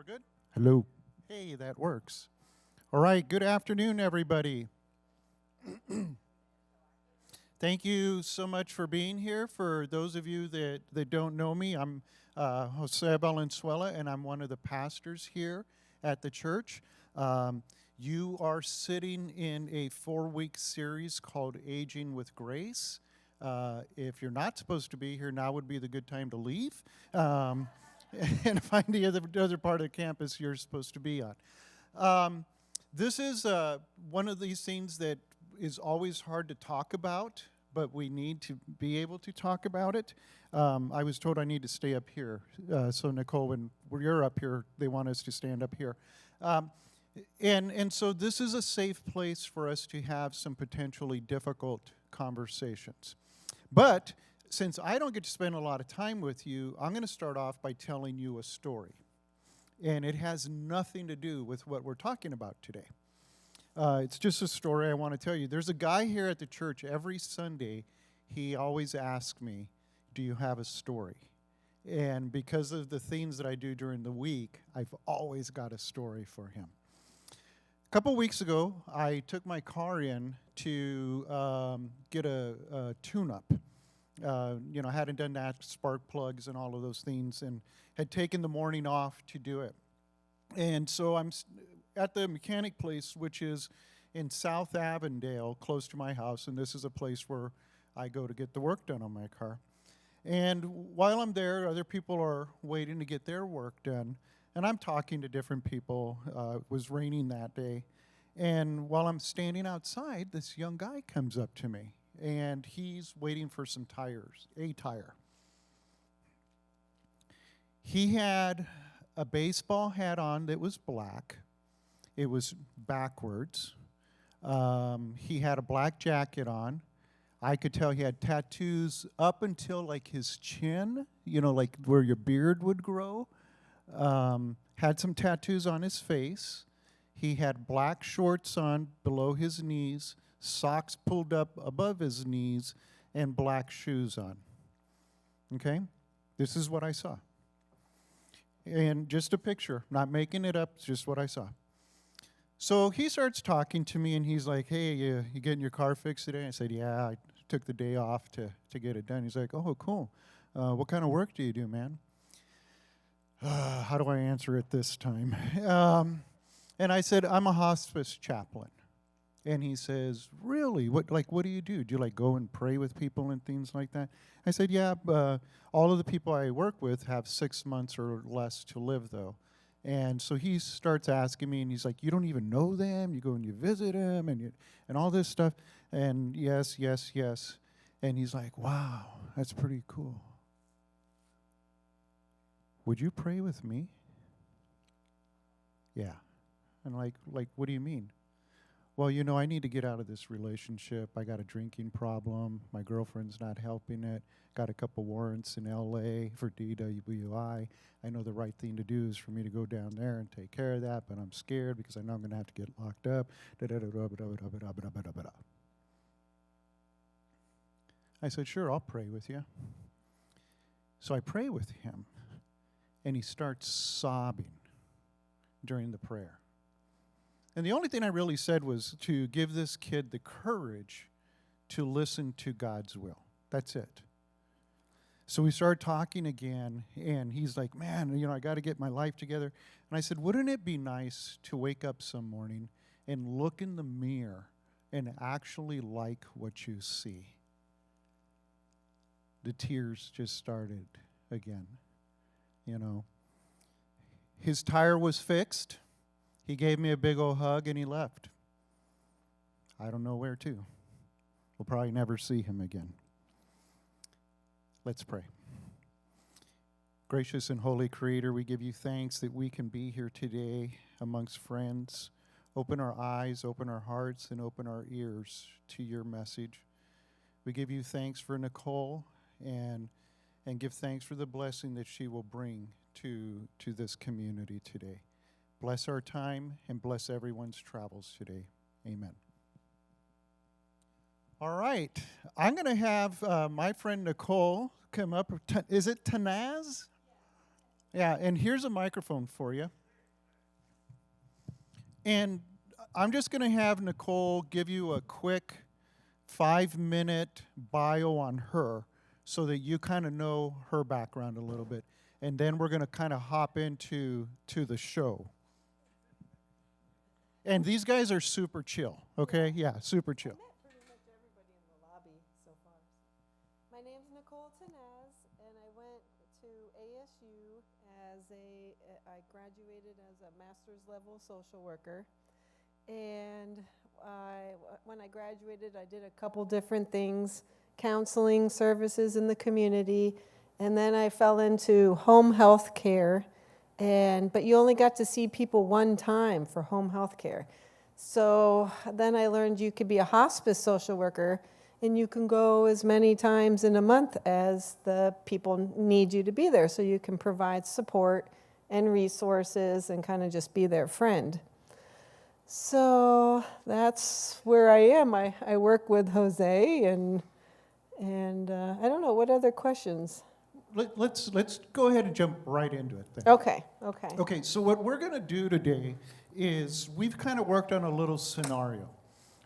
We're good? Hello. Hey, that works. All right, good afternoon, everybody. Thank you so much for being here. For those of you that don't know me, I'm Jose Valenzuela, and I'm one of the pastors here at the church. You are sitting in a 4-week series called Aging with Grace. If you're not supposed to be here, now would be the good time to leave. And find the other part of the campus you're supposed to be on. This is one of these things that is always hard to talk about, but we need to be able to talk about it. I was told I need to stay up here. So Nicolle, when you're up here, they want us to stand up here. And so this is a safe place for us to have some potentially difficult conversations. But since I don't get to spend a lot of time with you, I'm going to start off by telling you a story. And it has nothing to do with what we're talking about today. It's just a story I want to tell you. There's a guy here at the church every Sunday. He always asks me, do you have a story? And because of the things that I do during the week, I've always got a story for him. A couple weeks ago, I took my car in to get a tune-up. Hadn't done that, spark plugs and all of those things, and had taken the morning off to do it. And so I'm at the mechanic place, which is in South Avondale, close to my house, and this is a place where I go to get the work done on my car. And while I'm there, other people are waiting to get their work done, and I'm talking to different people. It was raining that day, and while I'm standing outside, this young guy comes up to me. And he's waiting for some tires, a tire. He had a baseball hat on that was black. It was backwards. He had a black jacket on. I could tell he had tattoos up until like his chin, like where your beard would grow. Had some tattoos on his face. He had black shorts on below his knees, socks pulled up above his knees, and black shoes on. Okay? This is what I saw. And just a picture, not making it up, it's just what I saw. So he starts talking to me, and he's like, hey, you getting your car fixed today? I said, yeah, I took the day off to get it done. He's like, oh, cool. What kind of work do you do, man? How do I answer it this time? And I said, I'm a hospice chaplain. And he says, really? What do you do? Do you go and pray with people and things like that? I said, yeah, all of the people I work with have 6 months or less to live, though. And so he starts asking me, and he's like, you don't even know them? You go and you visit them and all this stuff? And yes. And he's like, wow, that's pretty cool. Would you pray with me? Yeah. And like, what do you mean? Well, I need to get out of this relationship. I got a drinking problem. My girlfriend's not helping it. Got a couple warrants in L.A. for DWI. I know the right thing to do is for me to go down there and take care of that, but I'm scared because I know I'm going to have to get locked up. I said, sure, I'll pray with you. So I pray with him, and he starts sobbing during the prayer. And the only thing I really said was to give this kid the courage to listen to God's will. That's it. So we started talking again, and he's like, man, I got to get my life together. And I said, wouldn't it be nice to wake up some morning and look in the mirror and actually like what you see? The tears just started again, His tire was fixed. He gave me a big old hug, and he left. I don't know where to. We'll probably never see him again. Let's pray. Gracious and holy Creator, we give you thanks that we can be here today amongst friends. Open our eyes, open our hearts, and open our ears to your message. We give you thanks for Nicolle and give thanks for the blessing that she will bring to this community today. Bless our time and bless everyone's travels today. Amen. All right. I'm going to have my friend Nicolle come up. Is it Tannaz? Yeah, and here's a microphone for you. And I'm just going to have Nicolle give you a quick 5-minute bio on her so that you kind of know her background a little bit. And then we're going to kind of hop into the show. And these guys are super chill, okay? Yeah, super chill. I met pretty much everybody in the lobby so far. My name's Nicolle Tannaz, and I went to ASU I graduated as a master's level social worker. And when I graduated, I did a couple different things, counseling services in the community, and then I fell into home health care. But you only got to see people one time for home health care. So then I learned you could be a hospice social worker, and you can go as many times in a month as the people need you to be there, so you can provide support and resources and kind of just be their friend. So that's where I am. I work with Jose, and I don't know, what other questions? Let's go ahead and jump right into it then. Okay. Okay, so what we're going to do today is we've kind of worked on a little scenario.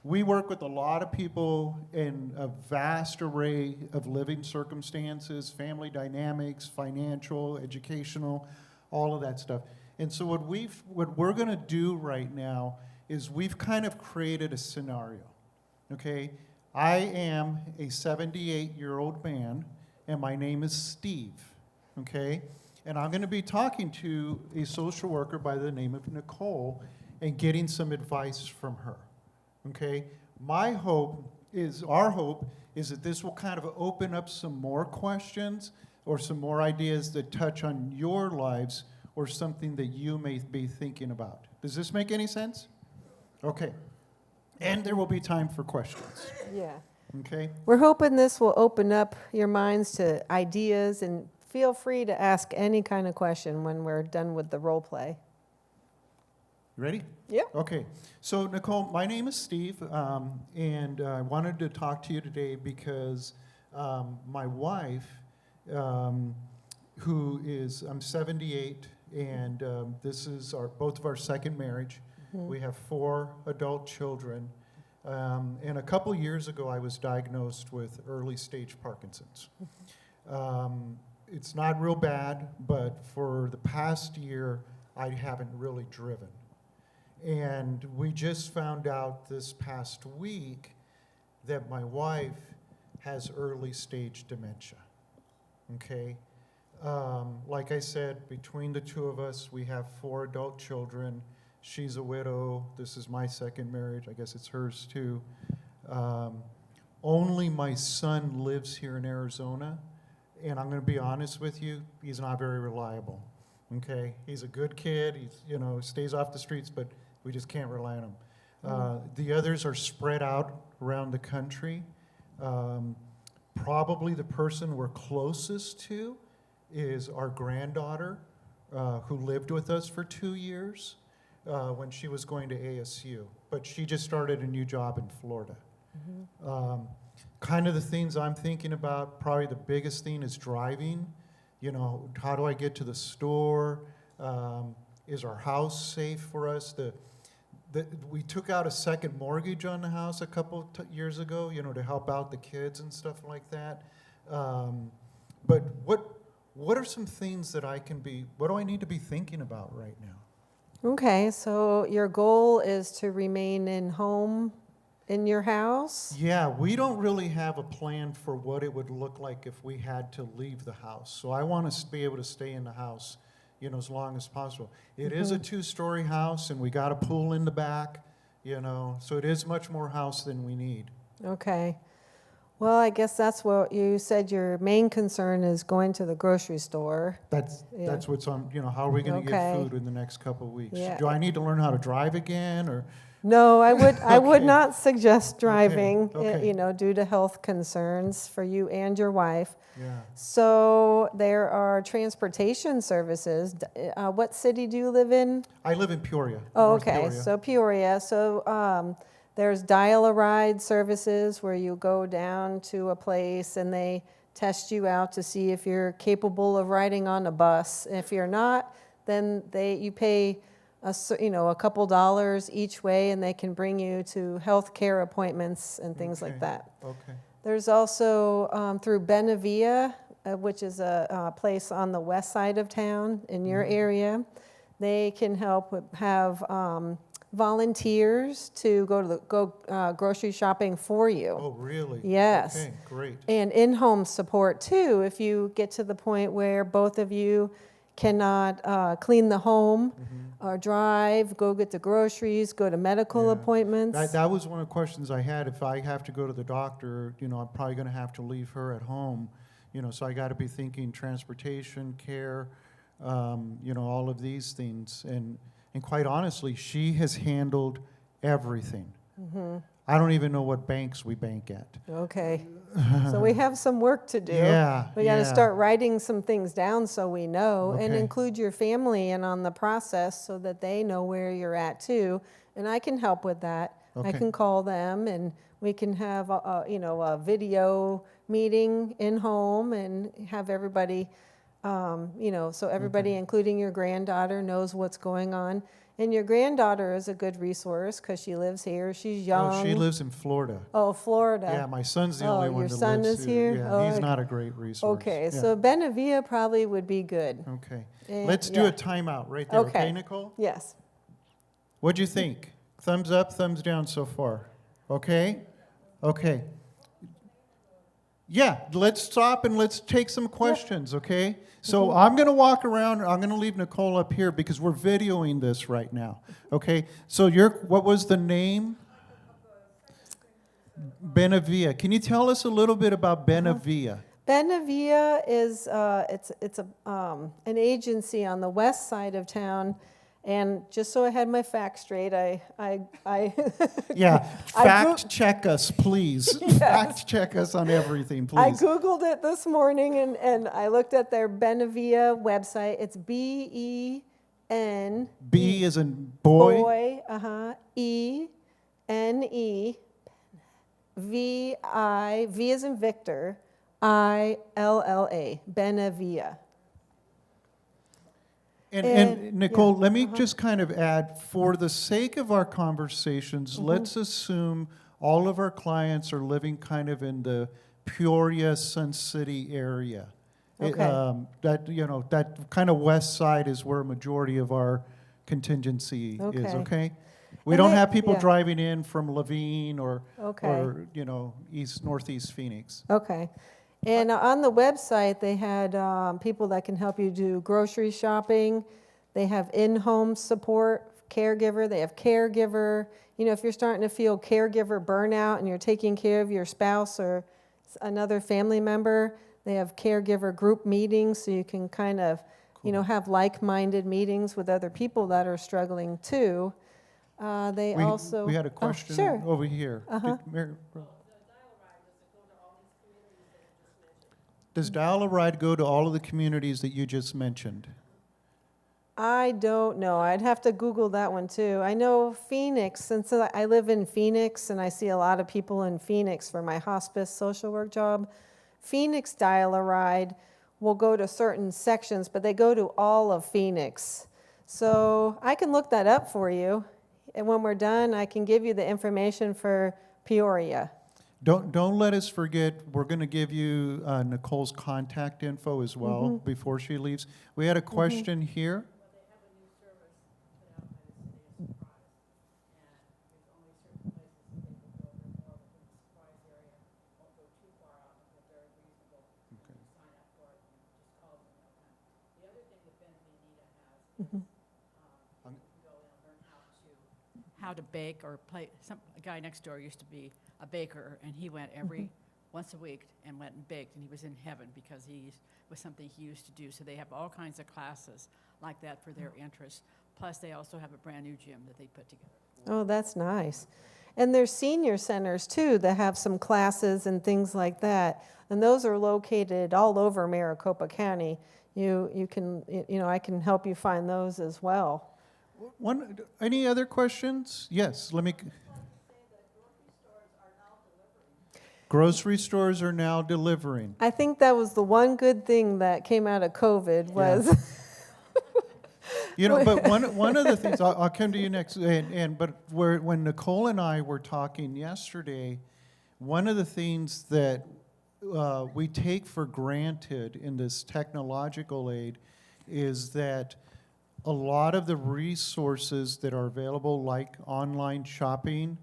We work with a lot of people in a vast array of living circumstances, family dynamics, financial, educational, all of that stuff. And so what we're going to do right now is we've kind of created a scenario. Okay? I am a 78-year-old man, and my name is Steve, okay? And I'm going to be talking to a social worker by the name of Nicolle and getting some advice from her, okay? Our hope is that this will kind of open up some more questions or some more ideas that touch on your lives or something that you may be thinking about. Does this make any sense? Okay. And there will be time for questions. Yeah. Okay? We're hoping this will open up your minds to ideas, and feel free to ask any kind of question when we're done with the role play. You ready? Yep. Okay. So, Nicolle, my name is Steve, and I wanted to talk to you today because my wife, I'm 78, and this is both of our second marriage. Mm-hmm. We have 4 adult children. And a couple years ago, I was diagnosed with early stage Parkinson's. It's not real bad, but for the past year, I haven't really driven. And we just found out this past week that my wife has early stage dementia. Okay? Like I said, between the two of us, we have 4 adult children. She's a widow. This is my second marriage. I guess it's hers too. Only my son lives here in Arizona, and I'm going to be honest with you, he's not very reliable. Okay, he's a good kid. He's stays off the streets, but we just can't rely on him. The others are spread out around the country. Probably the person we're closest to is our granddaughter, who lived with us for 2 years. When she was going to ASU, but she just started a new job in Florida. Mm-hmm. Kind of the things I'm thinking about, probably the biggest thing is driving. How do I get to the store? Is our house safe for us? We took out a second mortgage on the house a couple years ago, to help out the kids and stuff like that. But what are some things that what do I need to be thinking about right now? Okay, so your goal is to remain in your house? Yeah, we don't really have a plan for what it would look like if we had to leave the house. So I want to be able to stay in the house, as long as possible. It is a 2-story house, and we got a pool in the back, so it is much more house than we need. Okay. Well, I guess that's what you said your main concern is going to the grocery store. That's what's on, how are we going to get food in the next couple of weeks? Yeah. Do I need to learn how to drive again, or? No, I would not suggest driving, Okay. Due to health concerns for you and your wife. Yeah. So there are transportation services. What city do you live in? I live in Peoria. Oh, okay. Peoria. So Peoria. So there's dial-a-ride services where you go down to a place and they test you out to see if you're capable of riding on a bus. If you're not, then you pay a couple dollars each way, and they can bring you to health care appointments and things like that. Okay. There's also through Benavia, which is a place on the west side of town in your area. They can have volunteers to go grocery shopping for you. Oh, really? Yes. Okay, great. And in-home support too, if you get to the point where both of you cannot clean the home or drive, go get the groceries, go to medical appointments. That was one of the questions I had. If I have to go to the doctor, I'm probably going to have to leave her at home. So I got to be thinking transportation, care, all of these things. And quite honestly, she has handled everything. I don't even know what banks we bank at. Okay. So we have some work to do. Yeah. We got to start writing some things down so we know, and Okay. include your family in on the process so that they know where you're at too. And I can help with that. I Okay. can call them, and we can have a video meeting in home and have everybody, so everybody, including your granddaughter, knows what's going on. And your granddaughter is a good resource because she lives here. She's young. Oh, she lives in Florida. Oh, Florida. Yeah, my son's the only one your that son lives is here? Yeah, Oh, he's okay. not a great resource. Okay, Yeah. so Benavia probably would be good. Okay. Eh, Let's do yeah. a timeout right there, okay, Nicole? Yes. What'd you think? Thumbs up, thumbs down so far? Okay? Okay. Yeah, let's stop and let's take some questions, okay? So I'm going to walk around. I'm going to leave Nicolle up here because we're videoing this right now, okay? So what was the name? Benavia. Can you tell us a little bit about Benavia? Benavia is it's an agency on the west side of town, and just so I had my facts straight, I Yeah, I fact check us, please. Fact check us on everything, I please. Googled it this morning, and I looked at their Benavia website. It's B-E-N. B as in boy. E-N-E, V-I, V as in Victor, I-L-L-A, Benavia. And Nicolle, let me just kind of add, for the sake of our conversations, let's assume all of our clients are living kind of in the Peoria, Sun City area. Okay. That kind of west side is where a majority of our contingency is, Okay. okay? We And don't they- have people yeah. driving in from Levine or Okay. northeast Phoenix. Okay. And on the website, they had people that can help you do grocery shopping. They have in-home support, caregiver. They have caregiver. If you're starting to feel caregiver burnout and you're taking care of your spouse or another family member, they have caregiver group meetings so you can kind of, have like-minded meetings with other people that are struggling too. We had a question sure. over here. Does Dial-A-Ride go to all of the communities that you just mentioned? I don't know. I'd have to Google that one too. I know Phoenix, since I live in Phoenix and I see a lot of people in Phoenix for my hospice social work job, Phoenix Dial-A-Ride will go to certain sections, but they go to all of Phoenix. So I can look that up for you. And when we're done, I can give you the information for Peoria. Don't let us forget, we're going to give you Nicole's contact info as well before she leaves. We had a question here. How to bake or play. A guy next door used to be a baker, and he went every once a week and went and baked, and he was in heaven because he was something he used to do. So they have all kinds of classes like that for their interests. Plus, they also have a brand new gym that they put together. Oh, that's nice. And there's senior centers too that have some classes and things like that. And those are located all over Maricopa County. You can, I can help you find those as well. Any other questions? Yes, let me. Grocery stores are now delivering. I think that was the one good thing that came out of COVID was You know, but one of the things, I'll come to you next, but when Nicolle and I were talking yesterday, one of the things that we take for granted in this technological aid is that a lot of the resources that are available, like online shopping,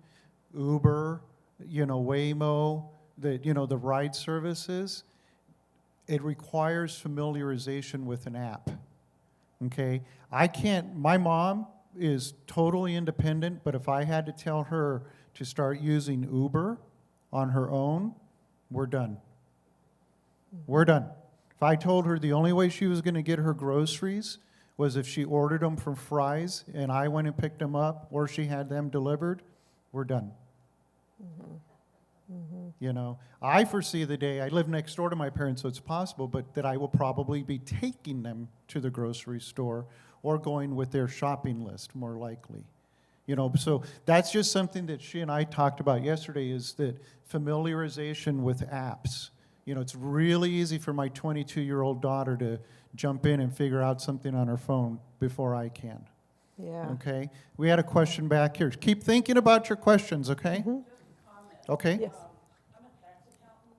Uber, Waymo, the ride services, it requires familiarization with an app. Okay, my mom is totally independent, but if I had to tell her to start using Uber on her own, we're done. We're done. If I told her the only way she was going to get her groceries was if she ordered them from Fry's and I went and picked them up, or she had them delivered, we're done. I foresee the day, I live next door to my parents, so it's possible, but that I will probably be taking them to the grocery store or going with their shopping list, more likely. So that's just something that she and I talked about yesterday, is that familiarization with apps. It's really easy for my 22-year-old daughter to jump in and figure out something on her phone before I can. Yeah. Okay? We had a question back here. Keep thinking about your questions, okay? Okay? Yes. I'm a tax accountant,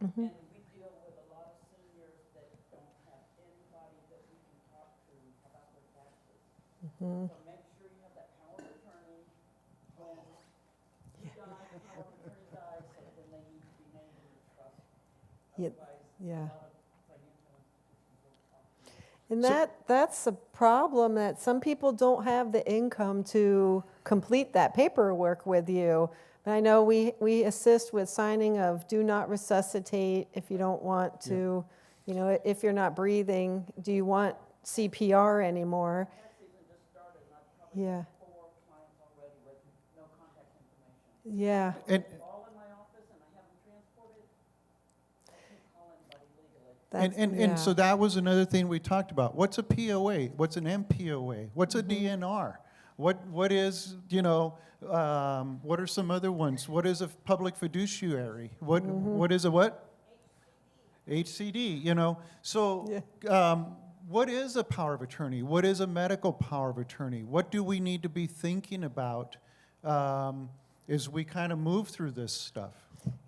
and we deal with a lot of seniors that don't have anybody that we can talk to about their taxes. So make sure you have that power of attorney when you die, the power of attorney dies, so then they need to be named in the trust. Yeah. Otherwise, Yeah. a lot of financial institutions won't talk to you. And that's a problem, that some people don't have the income to complete that paperwork with you. But I know we assist with signing of do not resuscitate if you don't want to, if you're not breathing, do you want CPR anymore? Tax season just started, and I've probably Yeah. had 4 clients already with no contact information. Yeah. And, All in my office, and I have them transported. I can't call anybody legally. and so that was another thing we talked about. What's a POA? What's an MPOA? What's a DNR? What is, what are some other ones? What is a public fiduciary? What is a what? HCD, So what is a power of attorney? What is a medical power of attorney? What do we need to be thinking about as we kind of move through this stuff?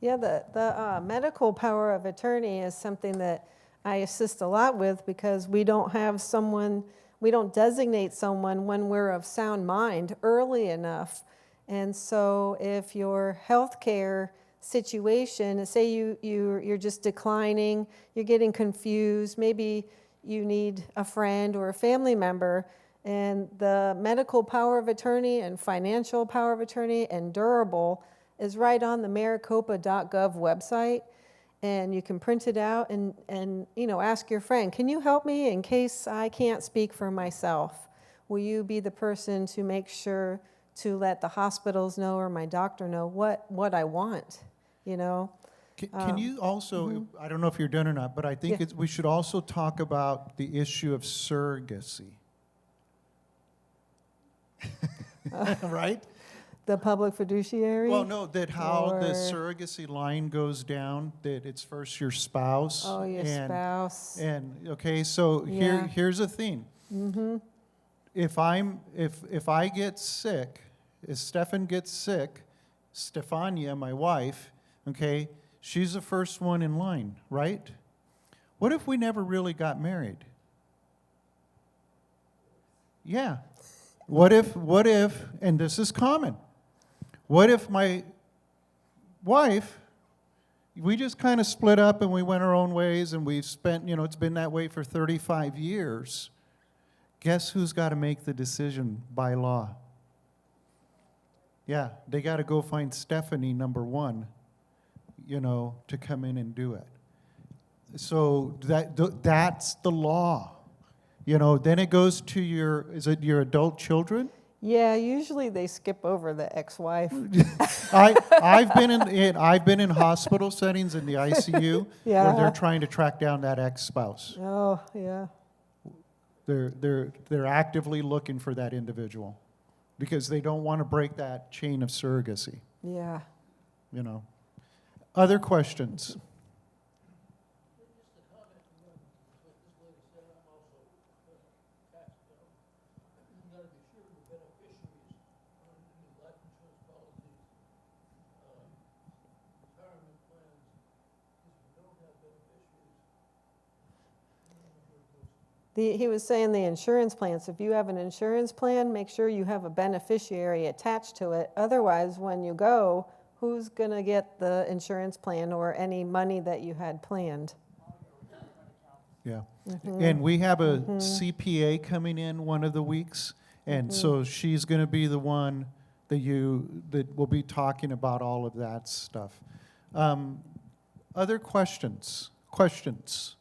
Yeah, the medical power of attorney is something that I assist a lot with, because we don't designate someone when we're of sound mind early enough. And so if your healthcare situation, say you're just declining, you're getting confused, maybe you need a friend or a family member, and the medical power of attorney and financial power of attorney and durable is right on the maricopa.gov website. And you can print it out and ask your friend, can you help me in case I can't speak for myself? Will you be the person to make sure to let the hospitals know or my doctor know what I want, Can you also, I don't know if you're done or not, but I think we should also talk about the issue of surrogacy. Right? The public fiduciary? Well, no, that how the surrogacy line goes down, that it's first your spouse. Oh, your spouse. And, okay, so Yeah. here's the thing. If I get sick, if Stefan gets sick, Stefania, my wife, okay, she's the first one in line, right? What if we never really got married? Yeah. What if, and this is common, what if my wife, we just kind of split up and we went our own ways and we've spent, it's been that way for 35 years. Guess who's got to make the decision by law? Yeah, they got to go find Stephanie, number one, to come in and do it. So that's the law. Then it goes to your adult children? Yeah, usually they skip over the ex-wife. I've been in hospital settings in the ICU Yeah. where they're trying to track down that ex-spouse. Oh, yeah. They're actively looking for that individual because they don't want to break that chain of surrogacy. Yeah. Other questions? He was saying the insurance plans. If you have an insurance plan, make sure you have a beneficiary attached to it. Otherwise, when you go, who's going to get the insurance plan or any money that you had planned? Yeah. And we have a CPA coming in one of the weeks, and so she's going to be the one that will be talking about all of that stuff. Other questions? Questions?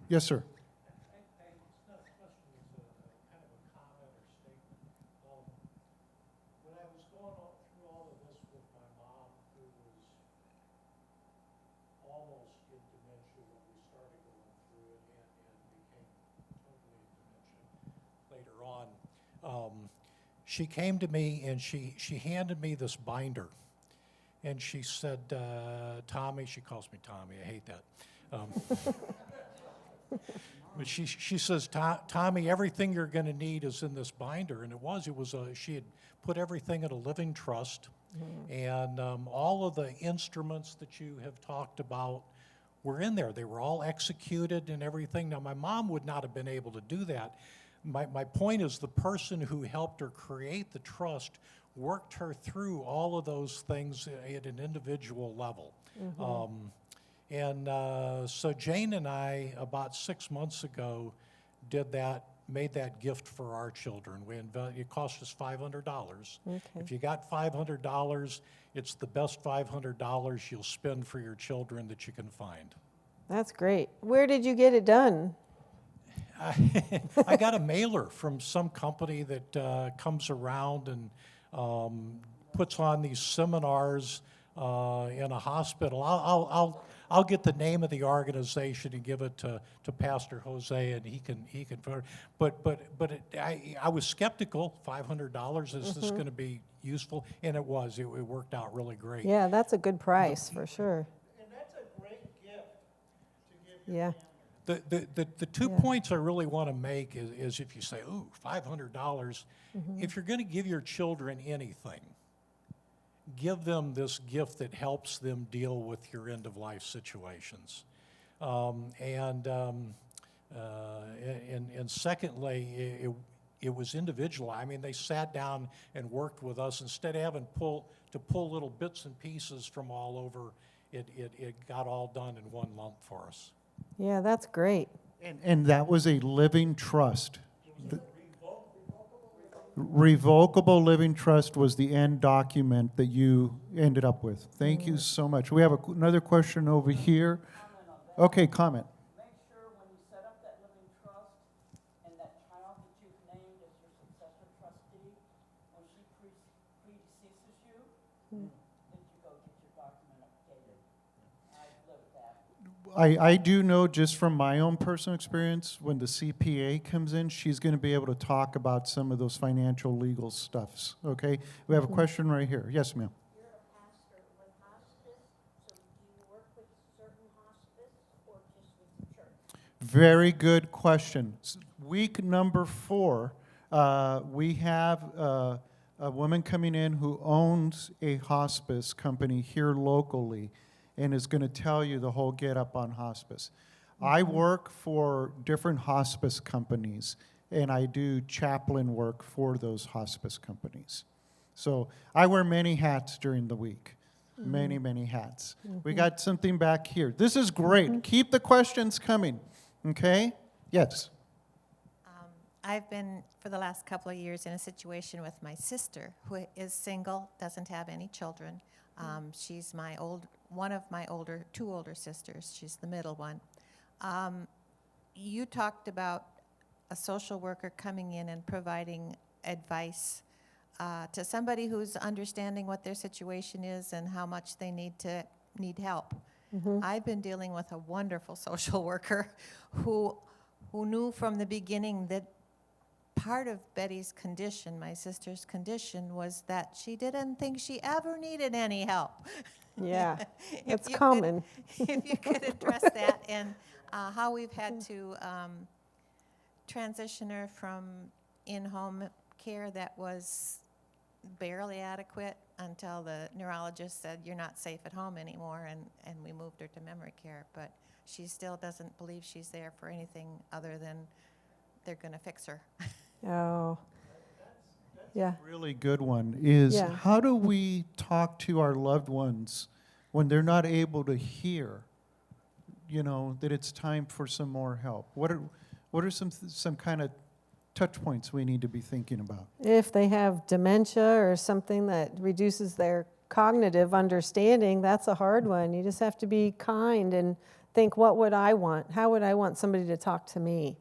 Yes, sir. It's not a question, it's kind of a comment or statement. When I was going through all of this with my mom, who was almost in dementia when we started going through it and became totally in dementia later on, she came to me and she handed me this binder. And she said, Tommy, she calls me Tommy, I hate that. But she says, Tommy, everything you're going to need is in this binder. And she had put everything in a living trust. And all of the instruments that you have talked about were in there. They were all executed and everything. Now, my mom would not have been able to do that. My point is the person who helped her create the trust worked her through all of those things at an individual level. So Jane and I, about 6 months ago, made that gift for our children. It cost us $500. Okay. If you got $500, it's the best $500 you'll spend for your children that you can find. That's great. Where did you get it done? I got a mailer from some company that comes around and puts on these seminars in a hospital. I'll get the name of the organization and give it to Pastor Jose, and he can. But I was skeptical. $500, is this going to be useful? And it was. It worked out really great. Yeah, that's a good price for sure. And that's a great gift to give your Yeah. family. The 2 Yeah. points I really want to make is if you say, ooh, $500, if you're going to give your children anything, give them this gift that helps them deal with your end-of-life situations. And secondly, it was individual. I mean, they sat down and worked with us. Instead of having to pull little bits and pieces from all over, it got all done in one lump for us. Yeah, that's great. And that was a living trust. Revocable living trust was the end document that you ended up with. Thank you so much. We have another question over here. Okay, comment. Make sure when you set up that living trust and that child that you've named as your successor trustee, when she predeceases you, that you go get your document updated. I've lived that. I do know just from my own personal experience, when the CPA comes in, she's going to be able to talk about some of those financial legal stuffs. Okay? We have a question right here. Yes, ma'am. You're a pastor with hospice, so do you work with certain hospice or just with the church? Very good question. Week number 4, we have a woman coming in who owns a hospice company here locally and is going to tell you the whole get up on hospice. I work for different hospice companies, and I do chaplain work for those hospice companies. So I wear many hats during the week, many, many hats. We got something back here. This is great. Keep the questions coming, okay? Yes. I've been, for the last couple of years, in a situation with my sister, who is single, doesn't have any children. She's one of my two older sisters. She's the middle one. You talked about a social worker coming in and providing advice to somebody who's understanding what their situation is and how much they need help. I've been dealing with a wonderful social worker who knew from the beginning that part of Betty's condition, my sister's condition, was that she didn't think she ever needed any help. Yeah, If it's you common. If you could address that and how we've had to transition her from in-home care that was barely adequate until the neurologist said, you're not safe at home anymore, and we moved her to memory care. But she still doesn't believe she's there for anything other than they're going to fix her. Oh. Yeah. Really good one is Yeah. how do we talk to our loved ones when they're not able to hear, that it's time for some more help? What are some kind of touch points we need to be thinking about? If they have dementia or something that reduces their cognitive understanding, that's a hard one. You just have to be kind and think, what would I want? How would I want somebody to talk to me?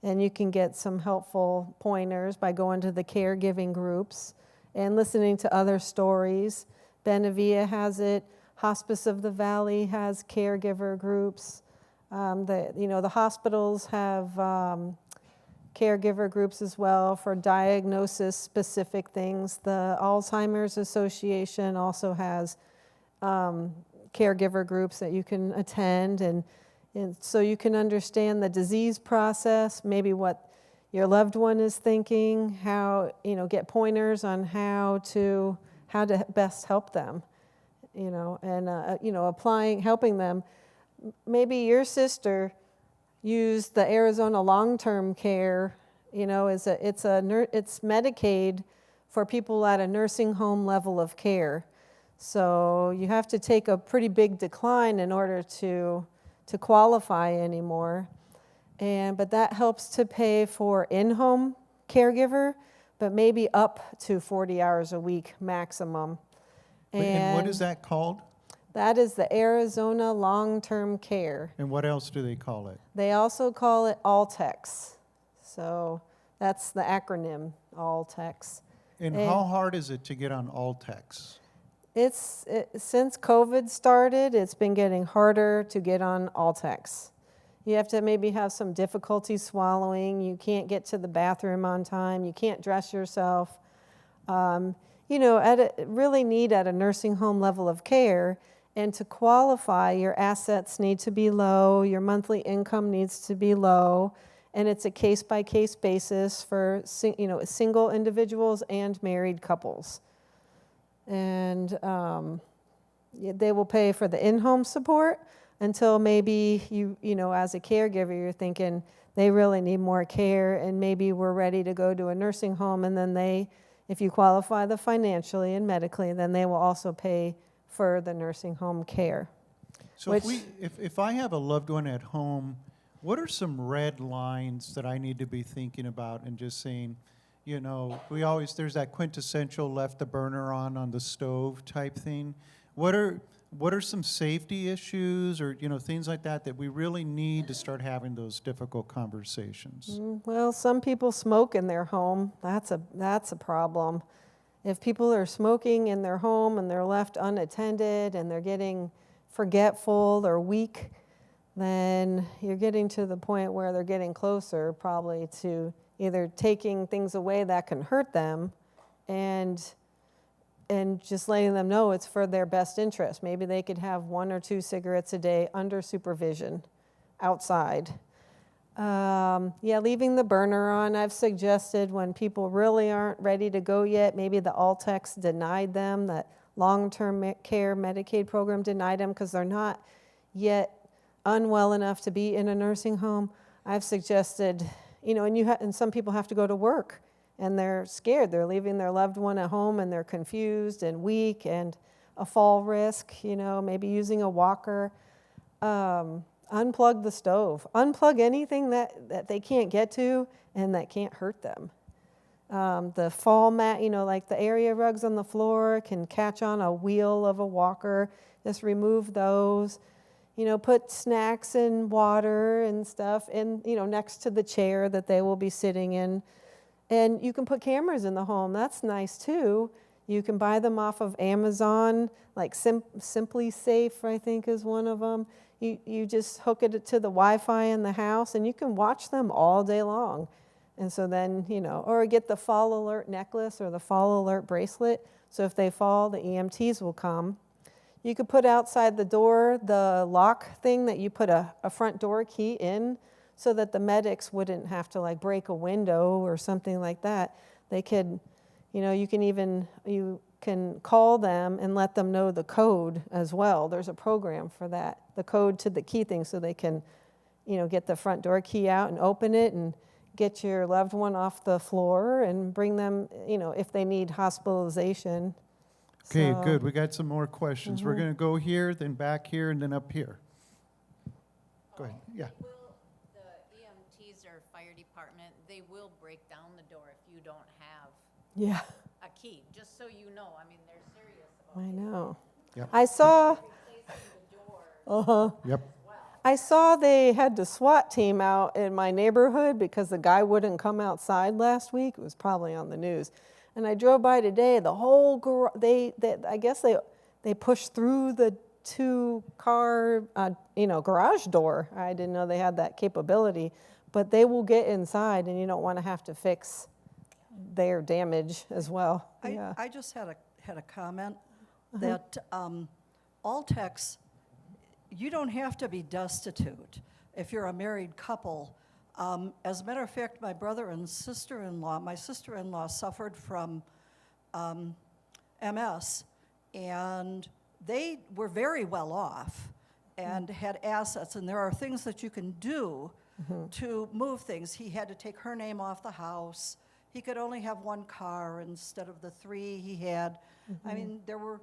And you can get some helpful pointers by going to the caregiving groups and listening to other stories. Benavia has it. Hospice of the Valley has caregiver groups. The hospitals have caregiver groups as well for diagnosis-specific things. The Alzheimer's Association also has caregiver groups that you can attend, and so you can understand the disease process, maybe what your loved one is thinking, how, get pointers on how to best help them, and helping them. Maybe your sister used the Arizona long-term care, it's Medicaid for people at a nursing home level of care. So you have to take a pretty big decline in order to qualify anymore. But that helps to pay for in-home caregiver, but maybe up to 40 hours a week maximum. And what is that called? That is the Arizona long-term care. And what else do they call it? They also call it Altex. So that's the acronym, Altex. And how hard is it to get on Altex? Since COVID started, it's been getting harder to get on Altex. You have to maybe have some difficulty swallowing. You can't get to the bathroom on time. You can't dress yourself. Really need at a nursing home level of care. And to qualify, your assets need to be low, your monthly income needs to be low, and it's a case-by-case basis for single individuals and married couples. And they will pay for the in-home support until maybe as a caregiver, you're thinking they really need more care, and maybe we're ready to go to a nursing home, and then if you qualify financially and medically, then they will also pay for the nursing home care. So if I have a loved one at home, what are some red lines that I need to be thinking about and just saying, there's that quintessential left the burner on the stove type thing. What are some safety issues or, things like that we really need to start having those difficult conversations? Well, some people smoke in their home. That's a problem. If people are smoking in their home and they're left unattended and they're getting forgetful or weak, then you're getting to the point where they're getting closer probably to either taking things away that can hurt them and just letting them know it's for their best interest. Maybe they could have 1 or 2 cigarettes a day under supervision outside. Leaving the burner on. I've suggested when people really aren't ready to go yet, maybe the Altex denied them, that long-term care Medicaid program denied them because they're not yet unwell enough to be in a nursing home. I've suggested, and some people have to go to work and they're scared. They're leaving their loved one at home and they're confused and weak and a fall risk, maybe using a walker. Unplug the stove. Unplug anything that they can't get to and that can't hurt them. The fall mat, like the area rugs on the floor can catch on a wheel of a walker. Just remove those. Put snacks and water and stuff in, next to the chair that they will be sitting in. And you can put cameras in the home. That's nice too. You can buy them off of Amazon, like Simply Safe, I think is one of them. You just hook it to the Wi-Fi in the house, and you can watch them all day long. And so then, or get the fall alert necklace or the fall alert bracelet. So if they fall, the EMTs will come. You could put outside the door the lock thing that you put a front door key in so that the medics wouldn't have to break a window or something like that. They could, you can can call them and let them know the code as well. There's a program for that, the code to the key thing, so they can, get the front door key out and open it and get your loved one off the floor and bring them, if they need hospitalization. Okay, So- good. We got some more questions. We're going to go here, then back here, and then up here. Go ahead. Yeah. Will the EMTs or fire department, they will break down the door if you don't have Yeah, a key, just so you know. I mean, they're serious about I know. Yep. I saw, replacing the door uh-huh. Yep. as well. I saw they had the SWAT team out in my neighborhood because the guy wouldn't come outside last week. It was probably on the news. And I drove by today, the whole I guess they pushed through the 2-car, garage door. I didn't know they had that capability, but they will get inside, and you don't want to have to fix their damage as well. Yeah. I just had a comment that all techs, you don't have to be destitute if you're a married couple. As a matter of fact, my brother and sister-in-law, my sister-in-law suffered from MS, and they were very well off and had assets, and there are things that you can do to move things. He had to take her name off the house. He could only have 1 car instead of the 3 he had. I mean, there were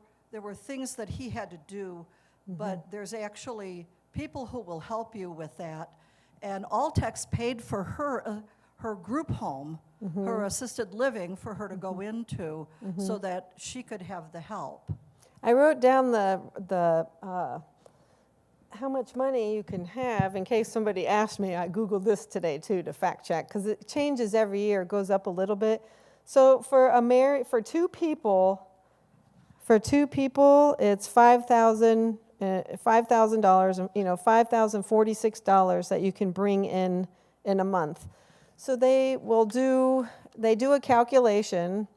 things that he had to do, but there's actually people who will help you with that. And Alltex paid for her group home, her assisted living, for her to go into so that she could have the help. I wrote down the how much money you can have in case somebody asked me. I Googled this today too to fact check because it changes every year. It goes up a little bit. So for two people, it's $5,000. $5,000, $5,046 that you can bring in a month. So they do a calculation,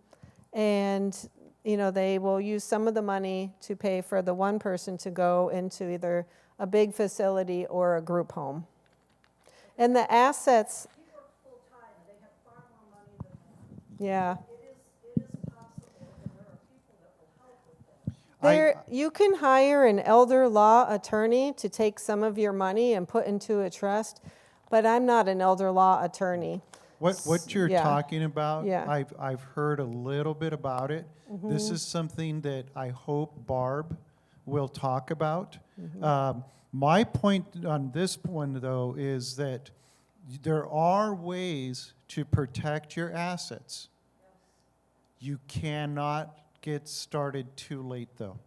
and they will use some of the money to pay for the one person to go into either a big facility or a group home. And the assets. He works full-time, and they have far more money than that. Yeah. It is possible, and there are people that will help with that. You can hire an elder law attorney to take some of your money and put into a trust, but I'm not an elder law attorney. What you're Yeah. talking about, Yeah. I've heard a little bit about it. This is something that I hope Barb will talk about. My point on this one, though, is that there are ways to protect your assets. You cannot get started too late, though.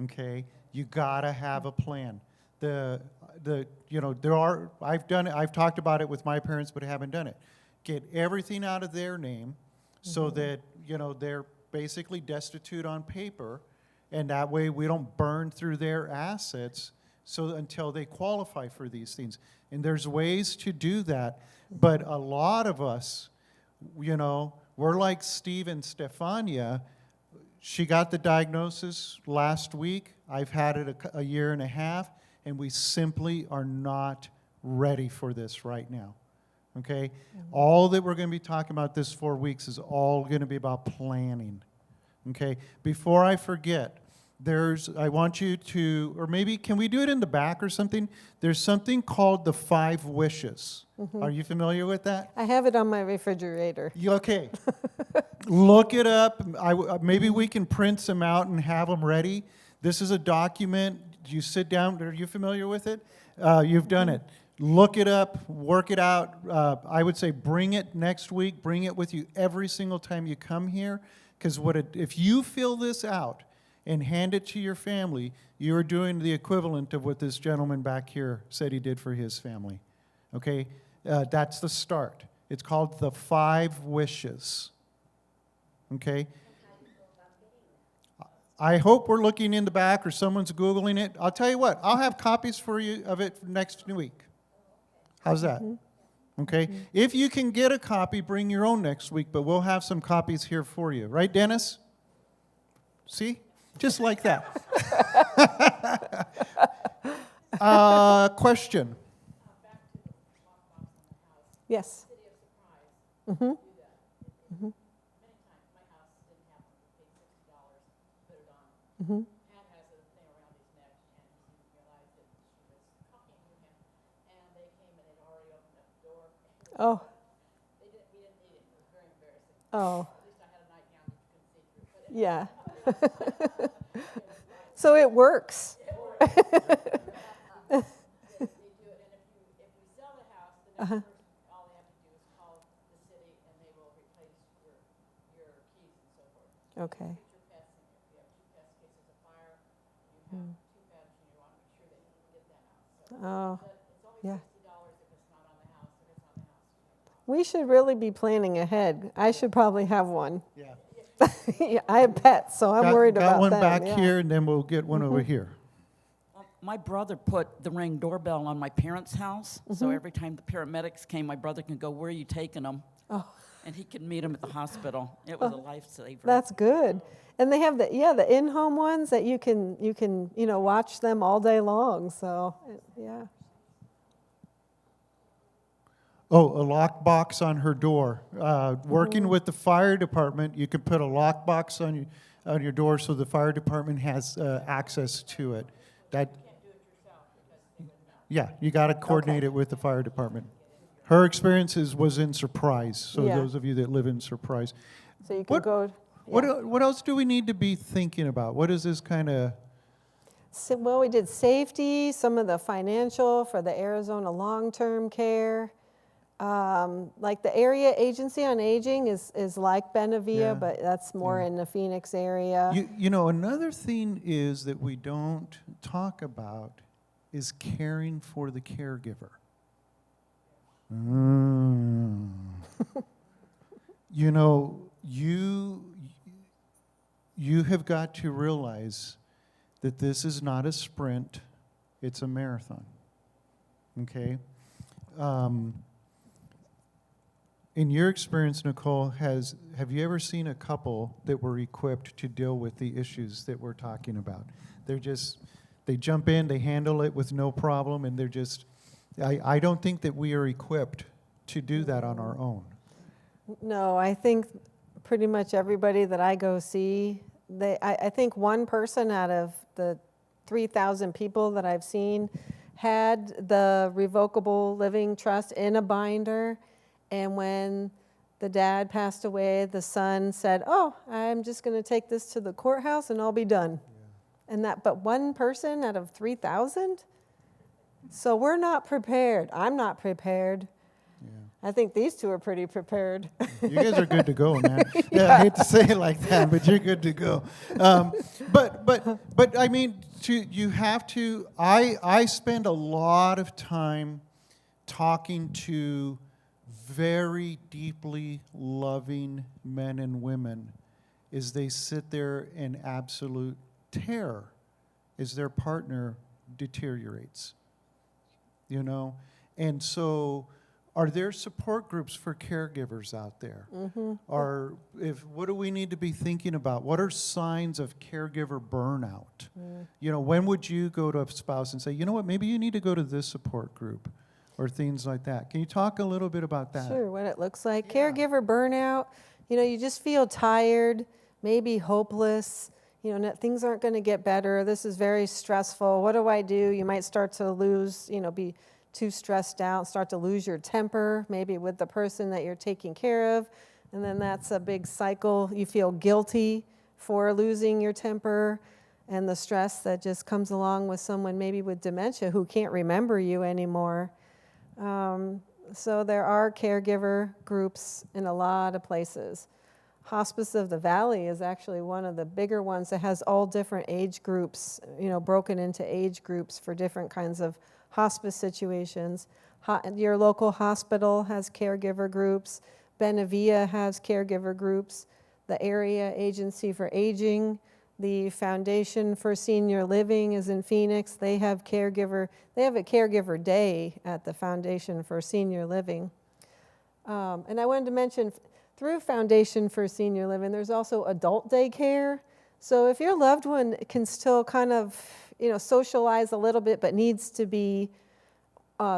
Okay, you gotta have a plan. There are. I've done it. I've talked about it with my parents, but I haven't done it. Get everything out of their name, so that they're basically destitute on paper, and that way we don't burn through their assets. So until they qualify for these things, and there's ways to do that, but a lot of us, we're like Steve and Stefania. She got the diagnosis last week. I've had it a year and a half, and we simply are not ready for this right now. Okay? All that we're going to be talking about this 4 weeks is all going to be about planning. Okay? Before I forget, I want you to, or maybe can we do it in the back or something? There's something called the 5 wishes. Are you familiar with that? I have it on my refrigerator. Okay. Look it up. Maybe we can print some out and have them ready. This is a document. You sit down. Are you familiar with it? You've done it. Look it up. Work it out. I would say bring it next week. Bring it with you every single time you come here. Because if you fill this out and hand it to your family, you are doing the equivalent of what this gentleman back here said he did for his family. Okay? That's the start. It's called the 5 wishes. Okay? I hope we're looking in the back or someone's Googling it. I'll tell you what, I'll have copies for you of it next week. How's that? Okay? If you can get a copy, bring your own next week, but we'll have some copies here for you. Right, Dennis? See? Just like that. Question? Yes. Pat has a thing around his neck, and he didn't realize that she was talking to him. And they came and they'd already opened up the door. Oh, We didn't need it. It was very embarrassing. oh, At least I had a nightgown that you couldn't see through. But yeah. So it works. they do it, and if we sell the house, the next person, all they have to do is call the city, and they will replace your keys and so forth. Okay. Put your pets in there. If you have two pets in case there's a fire, you have two pets, and you want to make sure that you can get that out. So Oh, it's only yeah. $60 if it's not on the house. If it's on the house, We should really be planning ahead. I should probably have one. Yeah. Yeah, I have pets, so I'm worried about Got one them. back yeah. here, and then we'll get one over here. My brother put the Ring doorbell on my parents' house, so every time the paramedics came, my brother can go, "Where are you taking them?" Oh. And he could meet them at the hospital. It was a lifesaver. That's good. And they have the in-home ones that you can watch them all day long. So yeah. Oh, a lockbox on her door. Working with the fire department, you could put a lockbox on your door so the fire department has access to it. Yeah, you got to coordinate it with the fire department. Her experiences was in Surprise, so Yeah. those of you that live in Surprise. So you can go. Yeah. What else do we need to be thinking about? What is this kind of... Well, we did safety, some of the financial for the Arizona long-term care. Like the area agency on aging is like Benavia, Yeah. but that's more in the Phoenix area. You know, another thing is that we don't talk about is caring for the caregiver. You know, you have got to realize that this is not a sprint, it's a marathon. Okay? In your experience, Nicolle, have you ever seen a couple that were equipped to deal with the issues that we're talking about? They jump in, they handle it with no problem, and I don't think that we are equipped to do that on our own. No, I think pretty much everybody that I go see, I think one person out of the 3,000 people that I've seen had the revocable living trust in a binder, and when the dad passed away, the son said, "Oh, I'm just going to take this to the courthouse and I'll be done." Yeah. But one person out of 3,000? So we're not prepared. I'm not prepared. I think these two are pretty prepared. You guys are good to go, man. Yeah, I hate to say it like that, but you're good to go. But I mean, you have to. I spend a lot of time talking to very deeply loving men and women as they sit there in absolute terror as their partner deteriorates. You know, and so. Are there support groups for caregivers out there? Mm-hmm. What do we need to be thinking about? What are signs of caregiver burnout? You know, when would you go to a spouse and say, you know what, maybe you need to go to this support group or things like that? Can you talk a little bit about that? Sure, what it looks like. Yeah. Caregiver burnout, you just feel tired, maybe hopeless. Things aren't going to get better. This is very stressful. What do I do? You might start to lose, be too stressed out, start to lose your temper, maybe with the person that you're taking care of, and then that's a big cycle. You feel guilty for losing your temper and the stress that just comes along with someone maybe with dementia who can't remember you anymore. So there are caregiver groups in a lot of places. Hospice of the Valley is actually one of the bigger ones that has all different age groups, broken into age groups for different kinds of hospice situations. Your local hospital has caregiver groups. Benavia has caregiver groups. The Area Agency for Aging, the Foundation for Senior Living is in Phoenix. They have a caregiver day at the Foundation for Senior Living. And I wanted to mention, through Foundation for Senior Living, there's also adult daycare. So if your loved one can still kind of socialize a little bit, but needs to be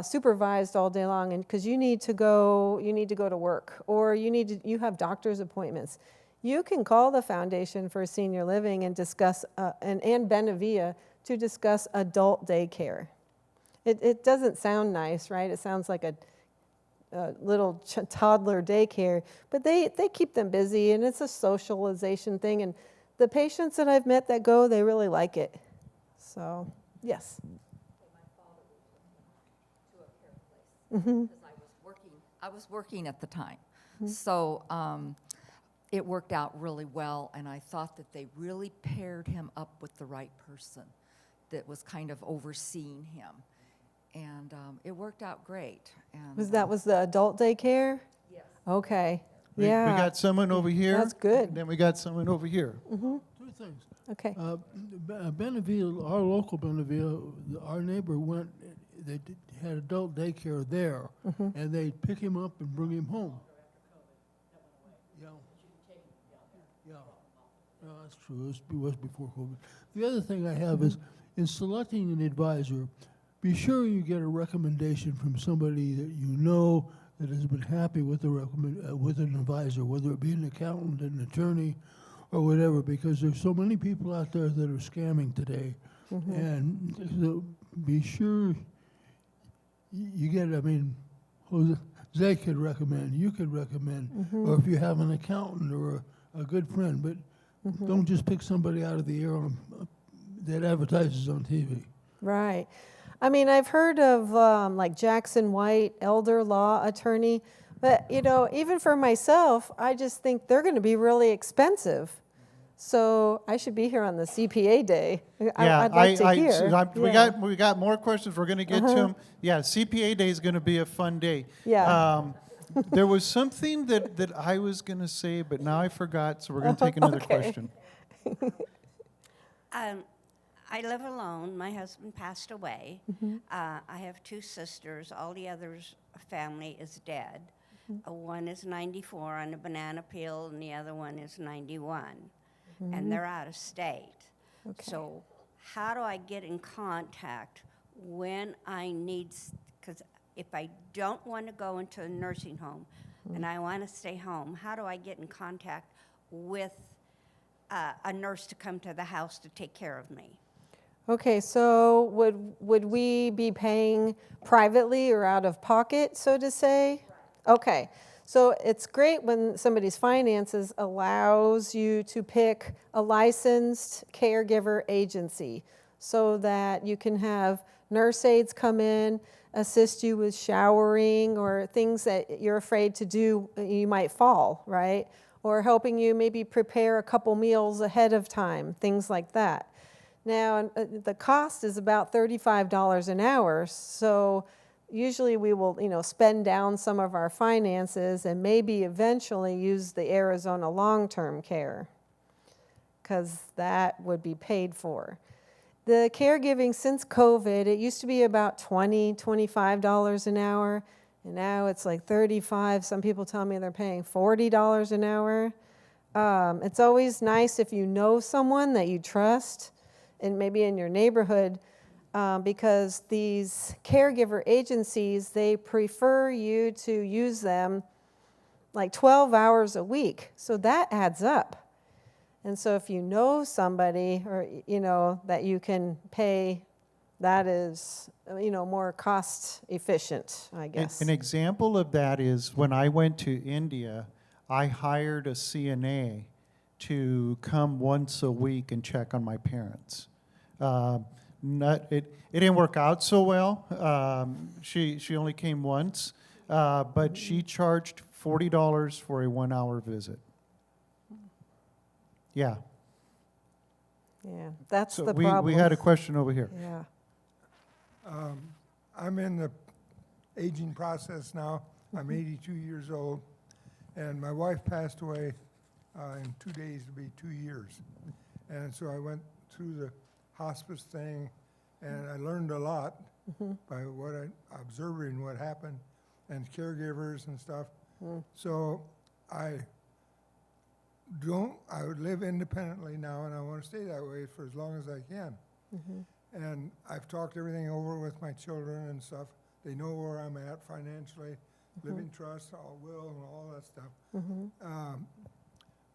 supervised all day long, and because you need to go to work, or you have doctor's appointments, you can call the Foundation for Senior Living and discuss, and Benavia to discuss adult daycare. It doesn't sound nice, right? It sounds like a little toddler daycare, but they keep them busy, and it's a socialization thing. And the patients that I've met that go, they really like it. So, yes. Because I was working at the time. So it worked out really well, and I thought that they really paired him up with the right person that was kind of overseeing him. And it worked out great. And Was the adult daycare? Yes. Okay. We Yeah. got someone over here. That's good. And then we got someone over here. Two things. Okay. Benaville, our local Benaville, our neighbor went, had adult daycare there, and they'd pick him up and bring him home. Yeah. Yeah. No, that's true. It was before COVID. The other thing I have is, in selecting an advisor, be sure you get a recommendation from somebody that you know that has been happy with with an advisor, whether it be an accountant, an attorney, or whatever, because there's so many people out there that are scamming today. And so be sure you get, I mean, Jose could recommend, you could recommend, or if you have an accountant or a good friend, but don't just pick somebody out of the air that advertises on TV. Right. I mean, I've heard of like Jackson White, elder law attorney, but even for myself, I just think they're going to be really expensive. So I should be here on the CPA day. I'd like to hear. We got more questions. We're going to get to them. Yeah, CPA day is going to be a fun day. Yeah. There was something that I was going to say, but now I forgot, so we're going to take another question. I live alone. My husband passed away. I have two sisters. All the others' family is dead. One is 94 on a banana peel, and the other one is 91. And they're out of state. Okay. So how do I get in contact when I need, because if I don't want to go into a nursing home and I want to stay home, how do I get in contact with a nurse to come to the house to take care of me? Okay, so would we be paying privately or out of pocket, so to say? Okay, so it's great when somebody's finances allows you to pick a licensed caregiver agency so that you can have nurse aides come in, assist you with showering or things that you're afraid to do, you might fall, right? Or helping you maybe prepare a couple meals ahead of time, things like that. Now, the cost is about $35 an hour, so usually we will, spend down some of our finances and maybe eventually use the Arizona long-term care, because that would be paid for. The caregiving since COVID, it used to be about $20, $25 an hour, and now it's like $35. Some people tell me they're paying $40 an hour. It's always nice if you know someone that you trust, and maybe in your neighborhood, because these caregiver agencies, they prefer you to use them like 12 hours a week. So that adds up. And so if you know somebody or, that you can pay, that is, more cost efficient, I guess. An example of that is when I went to India, I hired a CNA to come once a week and check on my parents. It didn't work out so well. She only came once, but she charged $40 for a 1-hour visit. Yeah. Yeah, that's So the we problem. had a question over here. Yeah. I'm in the aging process now. I'm 82 years old, and my wife passed away in 2 days. It'll be 2 years. And so I went through the hospice thing, and I learned a lot by observing what happened, and caregivers and stuff. So I would live independently now, and I want to stay that way for as long as I can. And I've talked everything over with my children and stuff. They know where I'm at financially, living trust, all will, and all that stuff.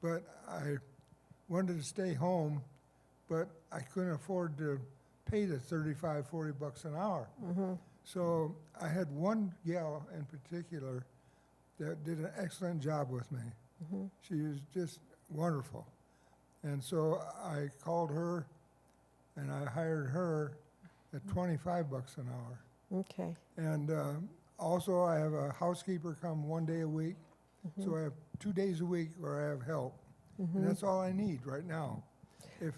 but I wanted to stay home, but I couldn't afford to pay the 35, 40 bucks an hour. So I had one gal in particular that did an excellent job with me. She was just wonderful. And so I called her and I hired her at 25 bucks an hour. Okay. And also I have a housekeeper come 1 day a week. So I have 2 days a week where I have help. And that's all I need right now. If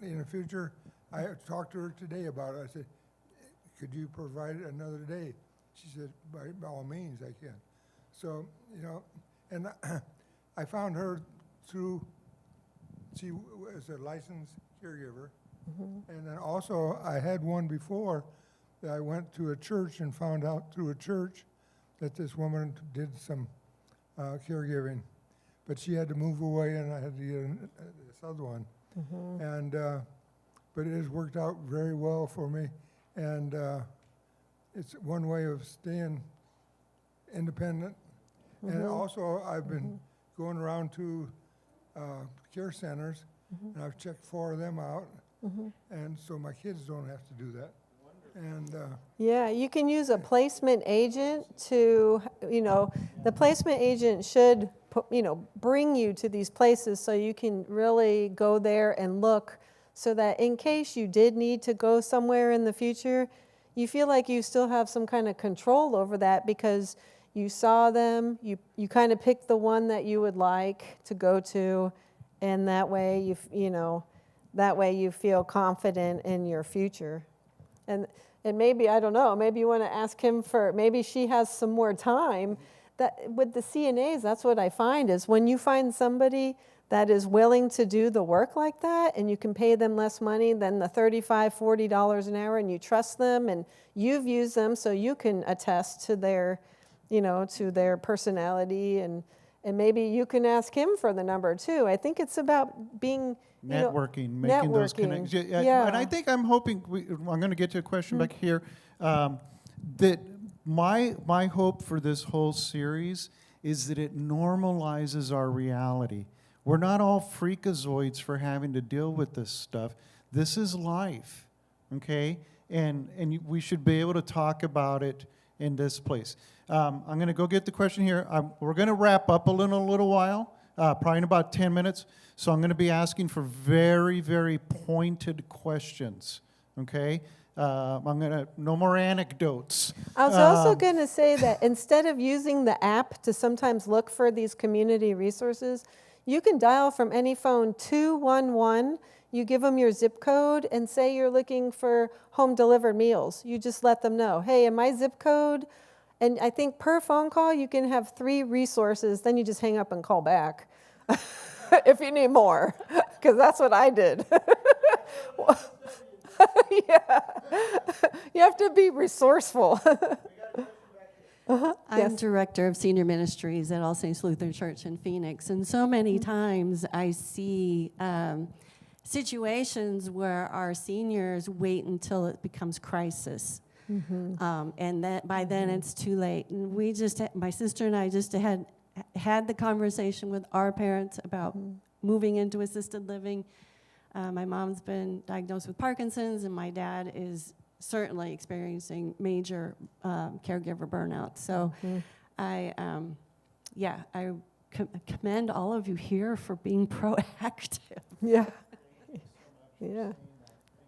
in the future, I talked to her today about it. I said, could you provide another day? She said, by all means, I can. So, you know, and I found her through, she was a licensed caregiver. And then also, I had one before that I went to a church and found out through a church that this woman did some caregiving. But she had to move away, and I had to get this other one. And but it has worked out very well for me, and it's one way of staying independent. And also, I've been going around to care centers, and I've checked 4 of them out, and so my kids don't have to do that. And Yeah, you can use a placement agent to, the placement agent should, bring you to these places so you can really go there and look, so that in case you did need to go somewhere in the future, you feel like you still have some kind of control over that because you saw them, you kind of picked the one that you would like to go to, and that way you feel confident in your future. And maybe, I don't know, maybe you want to ask him maybe she has some more time. That with the CNAs, that's what I find is when you find somebody that is willing to do the work like that and you can pay them less money than the $35, $40 an hour, and you trust them and you've used them so you can attest to their, to their personality, and maybe you can ask him for the number too. I think it's about being networking, making those connections. Yeah. And I think I'm hoping, I'm going to get to a question back here, that my hope for this whole series is that it normalizes our reality. We're not all freakazoids for having to deal with this stuff. This is life, okay? And we should be able to talk about it in this place. I'm going to go get the question here. We're going to wrap up in a little while, probably in about 10 minutes. So I'm going to be asking for very, very pointed questions, okay? No more anecdotes. I was also going to say that instead of using the app to sometimes look for these community resources, you can dial from any phone 211. You give them your zip code and say you're looking for home delivered meals. You just let them know, hey, in my zip code, and I think per phone call you can have 3 resources, then you just hang up and call back if you need more, because that's what I did. Yeah, you have to be resourceful. I'm director of senior ministries at All Saints Lutheran Church in Phoenix, and so many times I see situations where our seniors wait until it becomes crisis, and that by then it's too late. And we just, my sister and I just had the conversation with our parents about moving into assisted living. My mom's been diagnosed with Parkinson's, and my dad is certainly experiencing major caregiver burnout. So I commend all of you here for being proactive. Yeah. Yeah.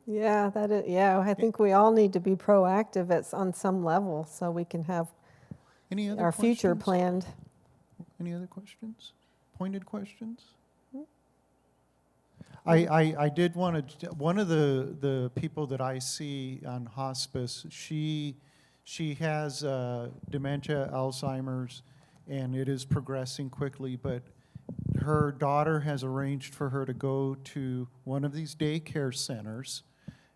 Yeah, that is, yeah, I think we all need to be proactive on some level so we can have our future planned. Any other questions? Pointed questions? I did want to, one of the people that I see on hospice, she has dementia, Alzheimer's, and it is progressing quickly, but her daughter has arranged for her to go to one of these daycare centers,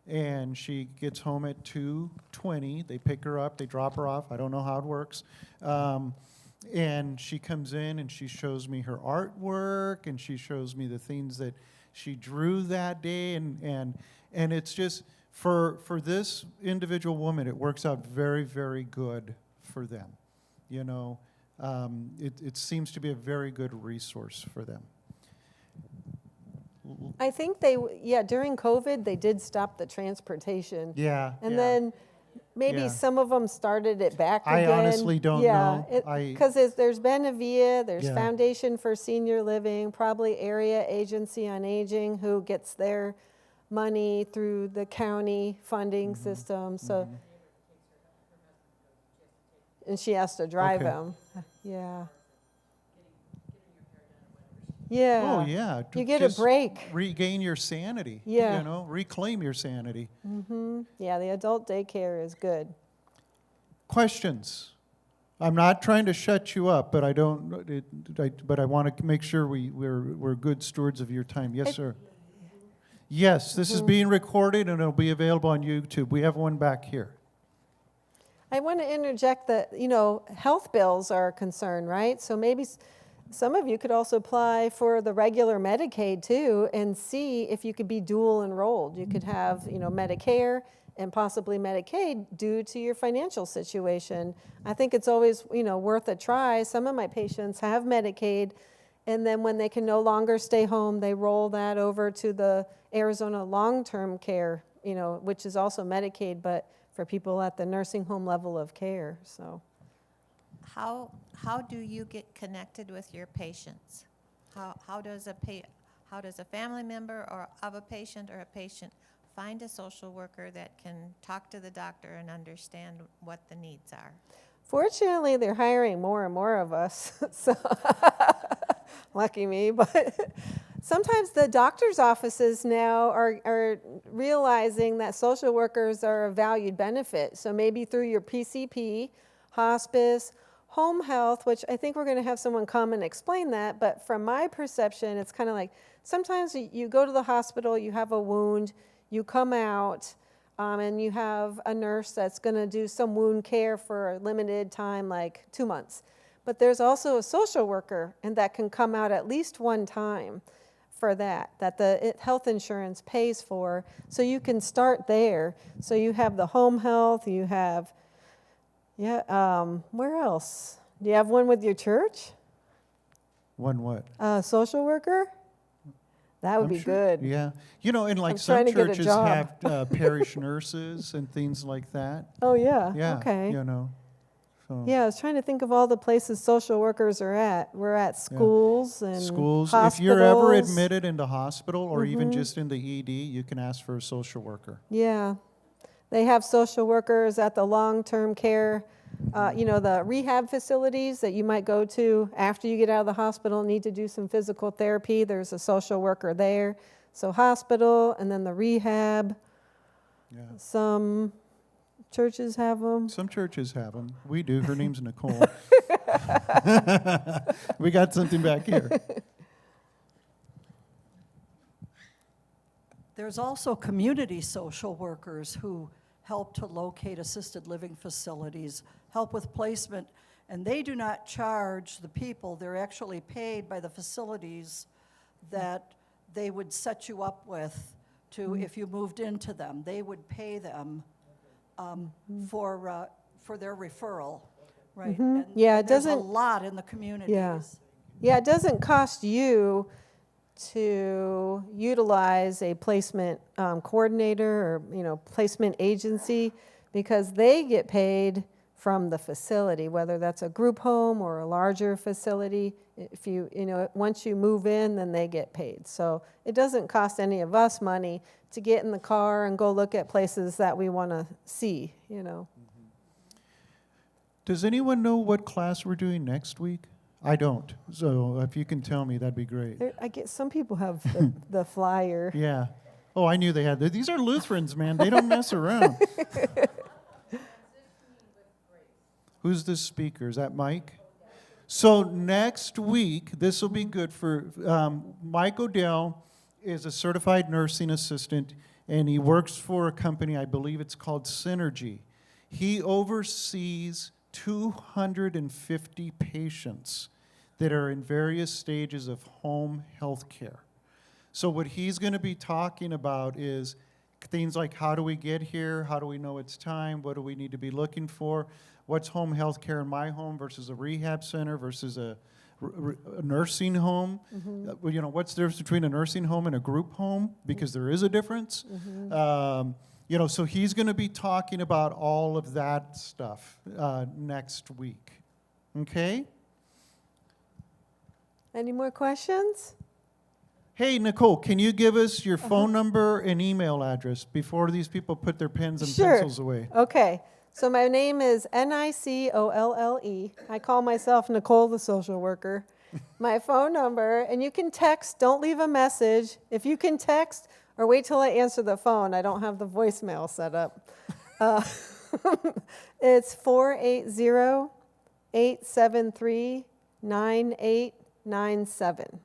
and she gets home at 2:20. They pick her up, they drop her off. I don't know how it works. And she comes in and she shows me her artwork, and she shows me the things that she drew that day, and it's just, for this individual woman, it works out very, very good for them. It seems to be a very good resource for them. I think they, yeah, during COVID, they did stop the transportation. Yeah. And yeah. then maybe Yeah. some of them started it back I again. honestly don't know. Because there's Benavia, there's Yeah. Foundation for Senior Living, probably Area Agency on Aging, who gets their money through the county funding Mm-hmm. system. So, and she has to drive Okay. him. Yeah. Yeah. Oh, yeah. You get a Just break. Regain your sanity. Yeah. You know, reclaim your sanity. Yeah, the adult daycare is good. Questions? I'm not trying to shut you up, but I don't. But I want to make sure we're good stewards of your time. Yes, sir. Yes, this is being recorded and it'll be available on YouTube. We have one back here. I want to interject that, health bills are a concern, right? So maybe some of you could also apply for the regular Medicaid too and see if you could be dual enrolled. You could have, Medicare and possibly Medicaid due to your financial situation. I think it's always, worth a try. Some of my patients have Medicaid, and then when they can no longer stay home, they roll that over to the Arizona long-term care, which is also Medicaid, but for people at the nursing home level of care. So, How do you get connected with your patients? How does a family member or of a patient or a patient find a social worker that can talk to the doctor and understand what the needs are? fortunately, they're hiring more and more of us. So, lucky me, but sometimes the doctor's offices now are realizing that social workers are a valued benefit. So maybe through your PCP, hospice, home health, which I think we're going to have someone come and explain that, but from my perception, it's kind of like sometimes you go to the hospital, you have a wound, you come out, and you have a nurse that's going to do some wound care for a limited time, like 2 months. But there's also a social worker, and that can come out at least one time for that the health insurance pays for. So you can start there. So you have the home health, you have, where else? Do you have one with your church? One what? Social worker? That would I'm be sure. good. Yeah. And like I'm some trying to get a churches job. have parish nurses and things like that. Oh, yeah. Yeah. Okay. So Yeah, I was trying to think of all the places social workers are at. We're at schools and schools. hospitals. If you're ever admitted into hospital or even just in the ED, you can ask for a social worker. Yeah. They have social workers at the long-term care, the rehab facilities that you might go to after you get out of the hospital and need to do some physical therapy. There's a social worker there. So hospital and then the rehab. Yeah. Some churches have them. Some churches have them. We do. Her name's Nicolle. We got something back here. There's also community social workers who help to locate assisted living facilities, help with placement, and they do not charge the people. They're actually paid by the facilities that they would set you up with to, if you moved into them. They would pay them for their referral, right? And Yeah, it there's doesn't. a lot in the communities. Yeah, it doesn't cost you to utilize a placement coordinator or placement agency because they get paid from the facility, whether that's a group home or a larger facility. If once you move in, then they get paid. So it doesn't cost any of us money to get in the car and go look at places that we want to see. Does anyone know what class we're doing next week? I don't. So if you can tell me, that'd be great. I guess some people have the flyer. Yeah. Oh, I knew they had. These are Lutherans, man. They don't mess around. Who's the speaker? Is that Mike? So next week, this will be good for Mike Odell is a certified nursing assistant, and he works for a company, I believe it's called Synergy. He oversees 250 patients that are in various stages of home health care. So what he's going to be talking about is things like how do we get here, how do we know it's time, what do we need to be looking for, what's home health care in my home versus a rehab center versus a a nursing home. Well, you know, what's the difference between a nursing home and a group home? Because there is a difference. You know, so he's going to be talking about all of that stuff next week. Okay? Any more questions? Hey, Nicole, can you give us your phone number and email address before these people put their pens and Sure. pencils away? Okay. So my name is Nicolle. I call myself Nicolle the social worker. My phone number, and you can text, don't leave a message. If you can text or wait till I answer the phone, I don't have the voicemail set up. It's 480-873-9897.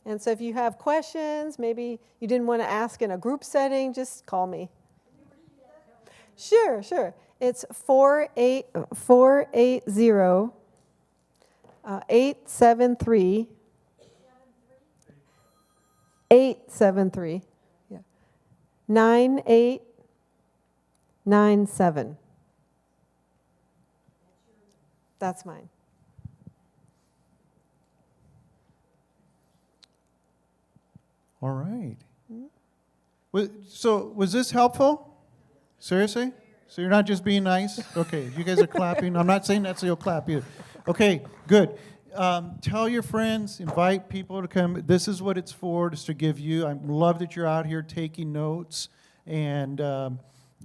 And so if you have questions, maybe you didn't want to ask in a group setting, just call me. Sure. It's 480-873. 873. Yeah. 9897. That's mine. All right. So was this helpful? Seriously? So you're not just being nice? Okay, you guys are clapping. I'm not saying that so you'll clap either. Okay, good. Tell your friends, invite people to come. This is what it's for, just to give you. I love that you're out here taking notes. And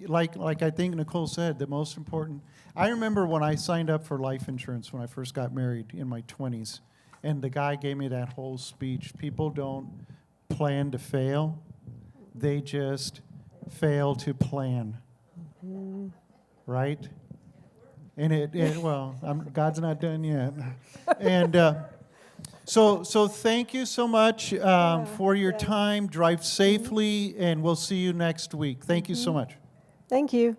like I think Nicolle said, the most important, I remember when I signed up for life insurance when I first got married in my 20s, and the guy gave me that whole speech. People don't plan to fail. They just fail to plan. Right? And God's not done yet. And so thank you so much for your time. Drive safely, and we'll see you next week. Thank you so much. Thank you.